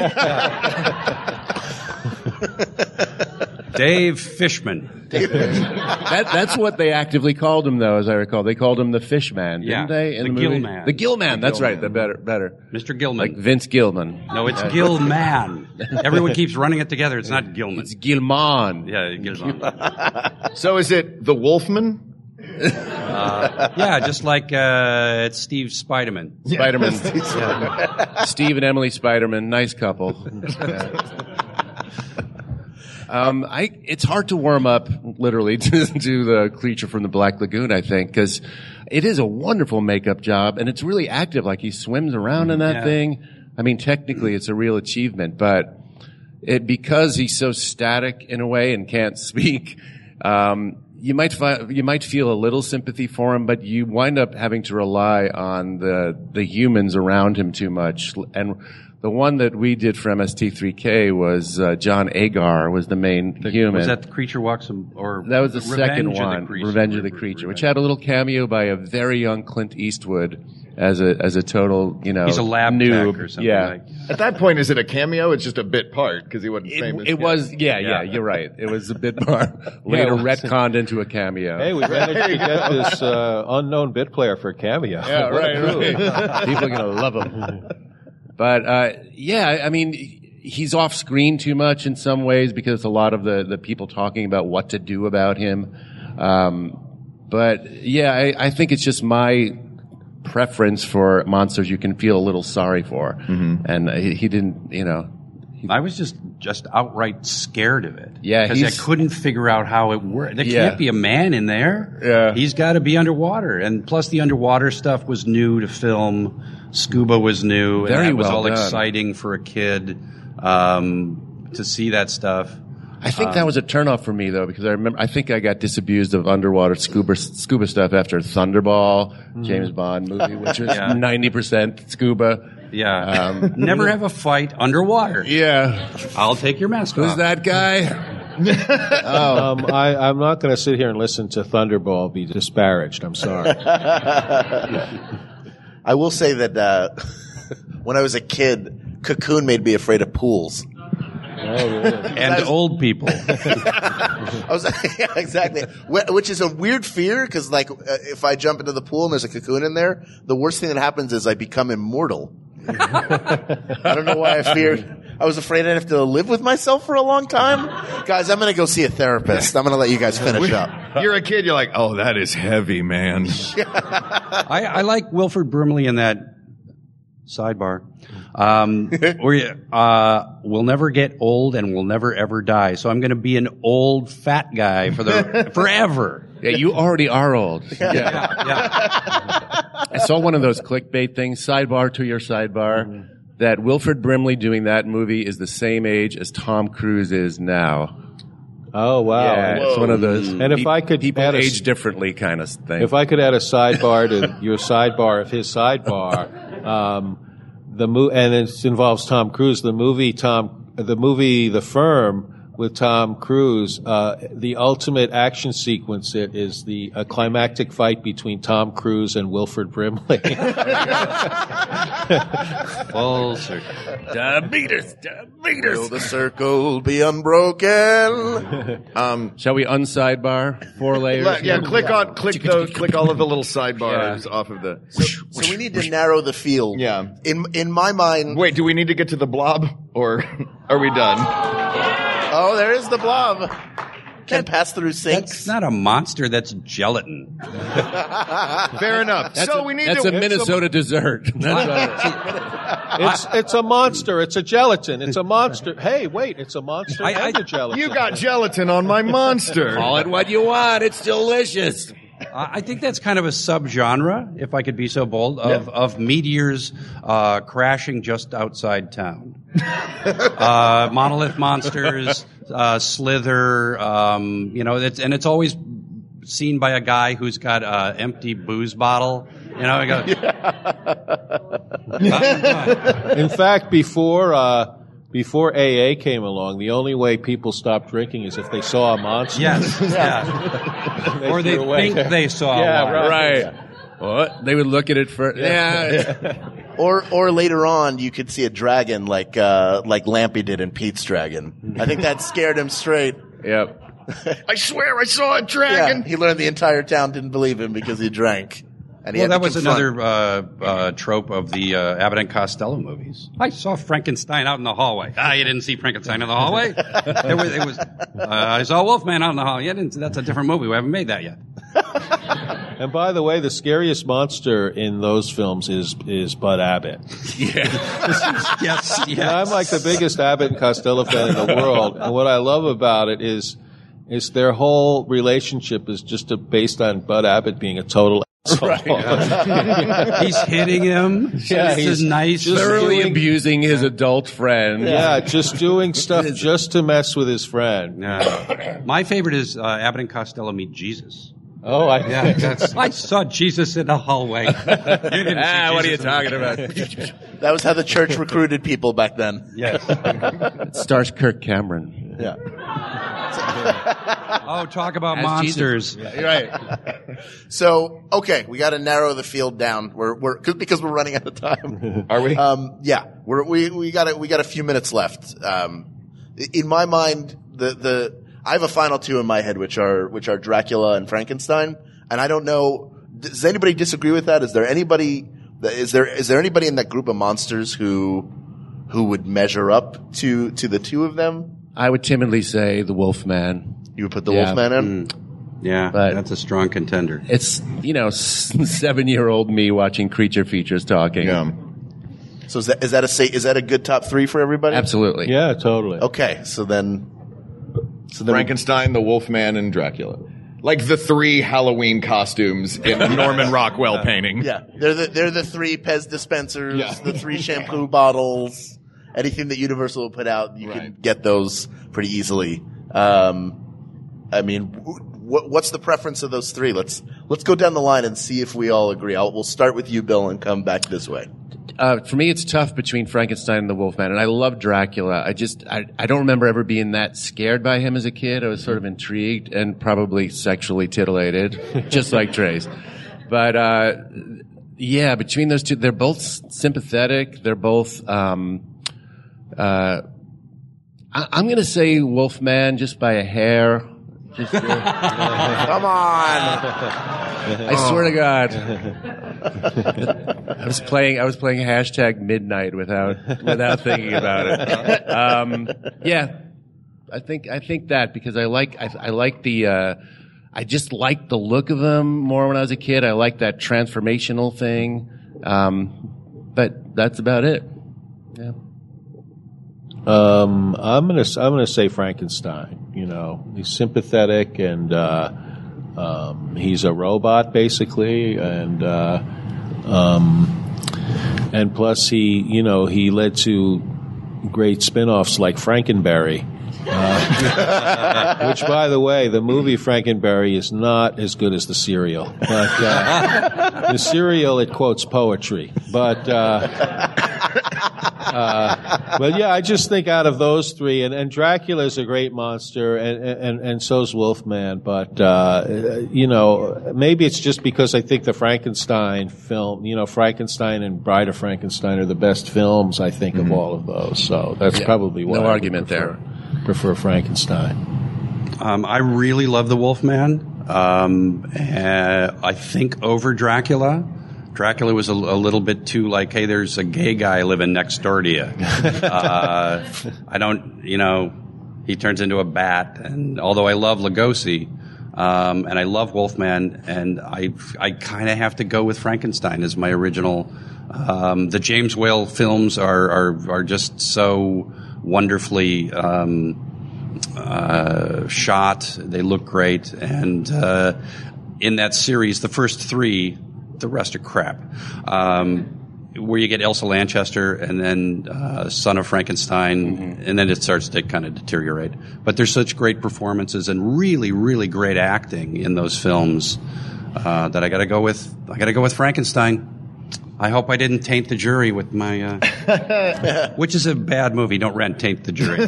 Dave Fishman. That's what they actively called him, though, as I recall. They called him the Fishman, didn't they? In the movie? Gillman. The Gillman. That's right. The better. Mr. Gillman. Like Vince Gillman. No, it's Gillman. Everyone keeps running it together. It's not Gillman. It's Gilman. Yeah, Gilman. So is it the Wolfman? Just like it's Steve Spiderman. Spiderman. Steve and Emily Spiderman. Nice couple. It's hard to warm up, literally, to the Creature from the Black Lagoon, I think, because it is a wonderful makeup job, and it's really active. Like, he swims around in that thing. I mean, technically, it's a real achievement, but because he's so static in a way and can't speak, you might feel a little sympathy for him, but you wind up having to rely on the humans around him too much. And the one that we did for MST3K was John Agar was the main human. Was that The Creature Walks, or that was the second one, Revenge of the Creature, which had a little cameo by a very young Clint Eastwood as a total, he's a lab noob. tech or something. Yeah. Like. At that point, is it a cameo? It's just a bit part because he wasn't famous. It was, yeah, you're right. It was a bit part later retconned into a cameo. Hey, we managed to get this unknown bit player for a cameo. Yeah, right. People are gonna love him. But I mean, he's off screen too much in some ways because a lot of the people talking about what to do about him. But yeah, I think it's just my preference for monsters you can feel a little sorry for, and he didn't, I was just outright scared of it. Yeah, because I couldn't figure out how it worked. There can't be a man in there. Yeah, he's got to be underwater, and plus the underwater stuff was new to film. Scuba was new, and that was all exciting for a kid to see that stuff. I think that was a turnoff for me though, because I think I got disabused of underwater scuba stuff after Thunderball, James Bond movie, which was 90% scuba. Yeah. Never have a fight underwater. Yeah. I'll take your mask off. Who's that guy? I'm not going to sit here and listen to Thunderball be disparaged. I'm sorry. I will say that when I was a kid, Cocoon made me afraid of pools. Oh, really? And old people. Yeah, exactly. Which is a weird fear because, like, if I jump into the pool and there's a cocoon in there, the worst thing that happens is I become immortal. I don't know why I feared. I was afraid I'd have to live with myself for a long time. Guys, I'm going to go see a therapist. I'm going to let you guys finish up. You're a kid. You're like, oh, that is heavy, man. I like Wilford Brimley in that sidebar. We'll never get old and we'll never ever die. So I'm going to be an old fat guy forever. Yeah, you already are old. Yeah. I saw one of those clickbait things, sidebar to your sidebar, that Wilford Brimley doing that movie is the same age as Tom Cruise is now. Oh, wow. Yeah, it's one of those. And if I could people add age differently kind of thing. If I could add a sidebar to your sidebar of his sidebar, and it involves Tom Cruise. The movie The Firm with Tom Cruise. The ultimate action sequence is a climactic fight between Tom Cruise and Wilford Brimley. Full circle. Diabetes. Will the circle be unbroken? Shall we unsidebar 4 layers? Click all of the little sidebars off of the. So we need to narrow the field. Yeah. In my mind. Wait, do we need to get to the blob, or are we done? Oh, there is the blob. Can pass through sinks. That's not a monster. That's gelatin. Fair enough. That's a Minnesota dessert. It's a monster. It's a gelatin. It's a monster. Hey, wait. It's a monster and a gelatin. You got gelatin on my monster. Call it what you want. It's delicious. I think that's kind of a subgenre, if I could be so bold, of meteors crashing just outside town. Monolith monsters, Slither, it's always seen by a guy who's got an empty booze bottle. In fact, before AA came along, the only way people stopped drinking is if they saw a monster. Yes, yeah. Or they think they saw one. Right. What? They would look at it first. Yeah. Or later on, you could see a dragon like Lampy did in Pete's Dragon. I think that scared him straight. Yep. I swear I saw a dragon. Yeah, he learned the entire town didn't believe him because he drank. And he that was another trope of the Abbott and Costello movies. I saw Frankenstein out in the hallway. You didn't see Frankenstein in the hallway? I saw Wolfman out in the hallway. Yeah, that's a different movie. We haven't made that yet. And by the way, the scariest monster in those films is Bud Abbott. Yeah. Yes. And I'm like the biggest Abbott and Costello fan in the world. And what I love about it is their whole relationship is just based on Bud Abbott being a total He's hitting him. Yeah, he's nice. Thoroughly abusing his adult friend. Yeah, just doing stuff just to mess with his friend. My favorite is Abbott and Costello meet Jesus. Oh, I saw Jesus in the hallway. You didn't see What are you Jesus talking about? That was how the church recruited people back then. Yes. It stars Kirk Cameron. Yeah. Oh, talk about As monsters. You're right. So, okay, we got to narrow the field down. Because we're running out of time. Are we? Yeah, we got a few minutes left. In my mind, I have a final two in my head, which are Dracula and Frankenstein, and I don't know. Does anybody disagree with that? Is there anybody in that group of monsters who would measure up to the two of them? I would timidly say the Wolfman. You would put the Wolfman in? Yeah, But- that's a strong contender. It's 7-year-old me watching creature features talking. Yeah. So is that a good top three for everybody? Absolutely. Yeah, totally. Okay, so then Frankenstein, the Wolfman, and Dracula. Like the three Halloween costumes in a Norman Rockwell painting. yeah, they're the three Pez dispensers, Yeah. the three shampoo bottles, anything that Universal will put out, you can get those pretty easily. I mean, what's the preference of those three? Let's go down the line and see if we all agree. We'll start with you, Bill, and come back this way. For me, it's tough between Frankenstein and the Wolfman, and I love Dracula. I don't remember ever being that scared by him as a kid. I was sort of intrigued and probably sexually titillated, just like Trace. But yeah, between those two, they're both sympathetic. They're both. I'm going to say Wolfman just by a hair. Just, Come on. I swear to God. I was playing hashtag midnight without thinking about it. Yeah, I think that because I just liked the look of them more when I was a kid. I liked that transformational thing. But that's about it. Yeah. I'm gonna say Frankenstein. He's sympathetic and he's a robot basically, and plus he led to great spin-offs like Frankenberry. Which, by the way, the movie Frankenberry is not as good as the serial. But the serial, it quotes poetry. But yeah, I just think out of those three, and Dracula's a great monster, and so's Wolfman. But maybe it's just because I think the Frankenstein film, Frankenstein and Bride of Frankenstein are the best films I think of all of those. So that's probably why. No argument there. Prefer Frankenstein. I really love the Wolfman. I think over Dracula. Dracula was a little bit too like, hey, there's a gay guy living next door to you. He turns into a bat. And although I love Lugosi, and I love Wolfman, and I kind of have to go with Frankenstein as my original. The James Whale films are just so wonderfully shot. They look great, and in that series, the first three, the rest are crap. Where you get Elsa Lanchester and then Son of Frankenstein, and then it starts to kind of deteriorate. But there's such great performances and really, really great acting in those films that I got to go with Frankenstein. I hope I didn't taint the jury with my, which is a bad movie. Don't taint the jury.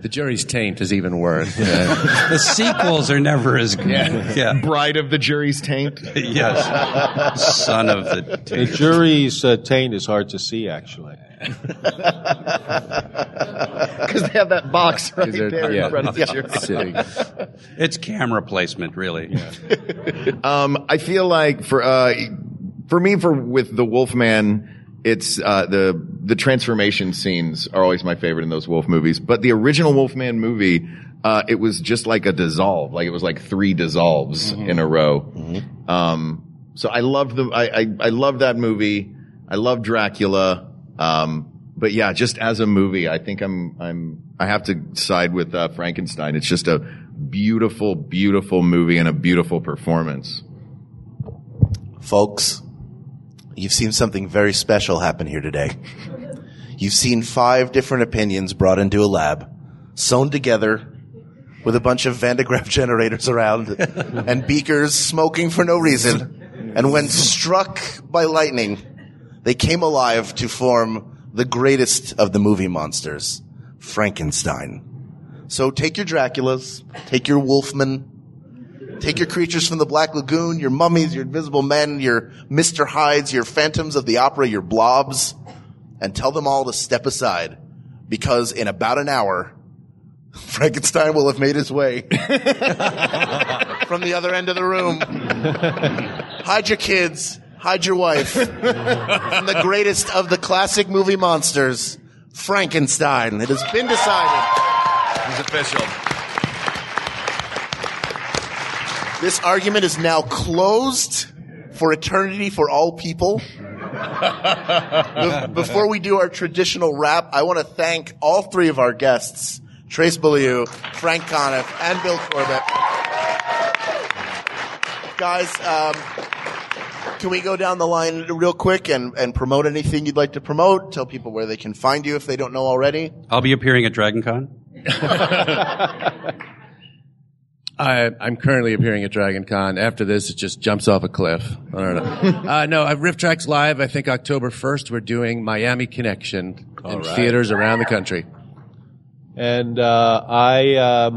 The jury's taint is even worse. The sequels are never as good. Yeah. Bride of the Jury's Taint. Yes. Son of the The taint. jury's taint is hard to see, actually. Because they have that box right there in front of the jury. It's camera placement, really. I feel like with the Wolfman, it's the transformation scenes are always my favorite in those Wolf movies. But the original Wolfman movie, it was just like a dissolve, like it was like 3 dissolves in a row. So I loved I love that movie. I love Dracula. But yeah, just as a movie, I think I'm side with Frankenstein. It's just a beautiful, beautiful movie and a beautiful performance. Folks, you've seen something very special happen here today. You've seen 5 different opinions brought into a lab, sewn together with a bunch of Van de Graaff generators around and beakers smoking for no reason. And when struck by lightning, they came alive to form the greatest of the movie monsters, Frankenstein. So take your Draculas, take your Wolfmen, take your creatures from the Black Lagoon, your mummies, your invisible men, your Mr. Hydes, your phantoms of the opera, your blobs, and tell them all to step aside, because in about an hour, Frankenstein will have made his way from the other end of the room. Hide your kids, hide your wife, from the greatest of the classic movie monsters, Frankenstein. It has been decided. It's official. This argument is now closed for eternity for all people. Before we do our traditional wrap, I want to thank all 3 of our guests, Trace Beaulieu, Frank Conniff, and Bill Corbett. Guys, can we go down the line real quick and promote anything you'd like to promote? Tell people where they can find you if they don't know already. I'll be appearing at DragonCon. I'm currently appearing at DragonCon. After this, it just jumps off a cliff. I don't know. No, I've Riff Tracks Live. I think October 1st, we're doing Miami Connection in theaters around the country. And I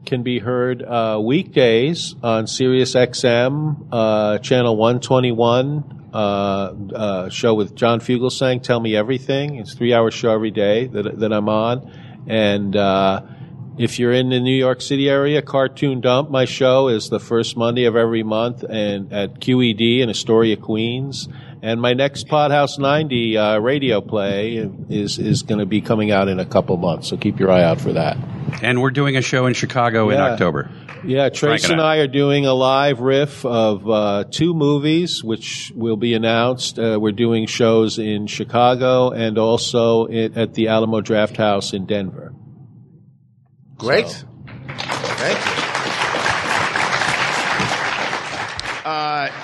can be heard weekdays on Sirius XM, channel 121, show with John Fugelsang, Tell Me Everything. It's a 3-hour show every day that I'm on. And if you're in the New York City area, Cartoon Dump, my show, is the first Monday of every month and at QED in Astoria, Queens. And my next Podhouse 90 radio play is going to be coming out in a couple months, so keep your eye out for that. And we're doing a show in Chicago in October. Yeah, Trace and I are doing a live riff of 2 movies, which will be announced. We're doing shows in Chicago and also at the Alamo Drafthouse in Denver. Great. So. Thank you.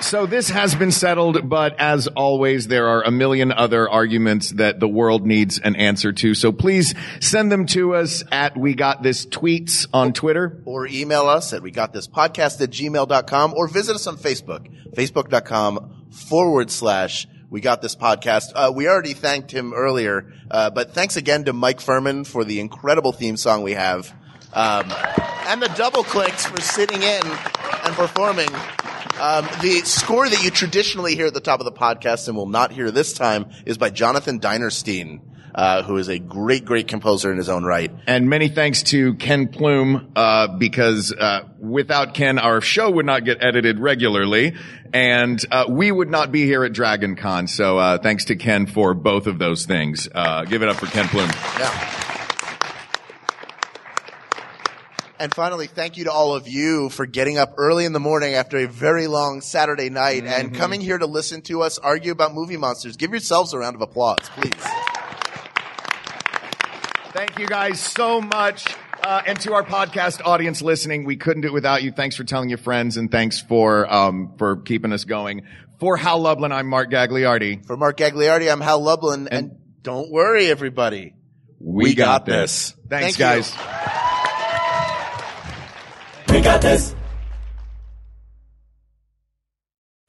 So this has been settled, but as always, there are a million other arguments that the world needs an answer to. So please send them to us at We Got This Tweets on Twitter. Or email us at wegotThisPodcast@gmail.com, or visit us on Facebook, facebook.com/We Got This Podcast. We already thanked him earlier, but thanks again to Mike Furman for the incredible theme song we have, and the Double Clicks for sitting in and performing. The score that you traditionally hear at the top of the podcast and will not hear this time is by Jonathan Dinerstein, who is a great, great composer in his own right. And many thanks to Ken Plume, because without Ken, our show would not get edited regularly, and we would not be here at DragonCon. So thanks to Ken for both of those things. Give it up for Ken Plume. Yeah. And finally, thank you to all of you for getting up early in the morning after a very long Saturday night and coming here to listen to us argue about movie monsters. Give yourselves a round of applause, please. Thank you guys so much. And to our podcast audience listening, we couldn't do it without you. Thanks for telling your friends, and thanks for keeping us going. For Hal Lublin, I'm Mark Gagliardi. For Mark Gagliardi, I'm Hal Lublin. And don't worry, everybody. We got this. Thanks, guys. We got this.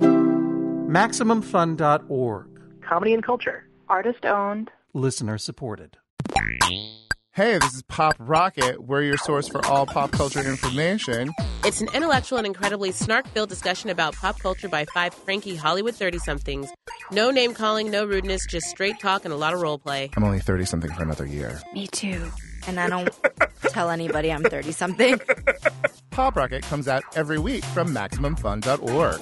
MaximumFun.org. Comedy and culture. Artist owned. Listener supported. Hey, this is Pop Rocket. We're your source for all pop culture information. It's an intellectual and incredibly snark-filled discussion about pop culture by 5 cranky Hollywood 30-somethings. No name-calling, no rudeness, just straight talk and a lot of role play. I'm only 30-something for another year. Me too. And I don't tell anybody I'm 30-something. Pop Rocket comes out every week from MaximumFun.org.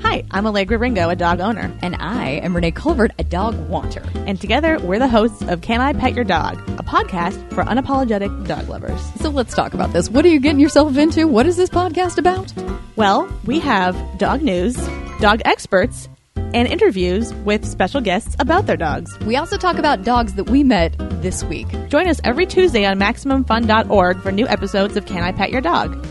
Hi, I'm Allegra Ringo, a dog owner. And I am Renee Colbert, a dog wanter. And together, we're the hosts of Can I Pet Your Dog, a podcast for unapologetic dog lovers. So let's talk about this. What are you getting yourself into? What is this podcast about? Well, we have dog news, dog experts, and interviews with special guests about their dogs. We also talk about dogs that we met this week. Join us every Tuesday on MaximumFun.org for new episodes of Can I Pet Your Dog?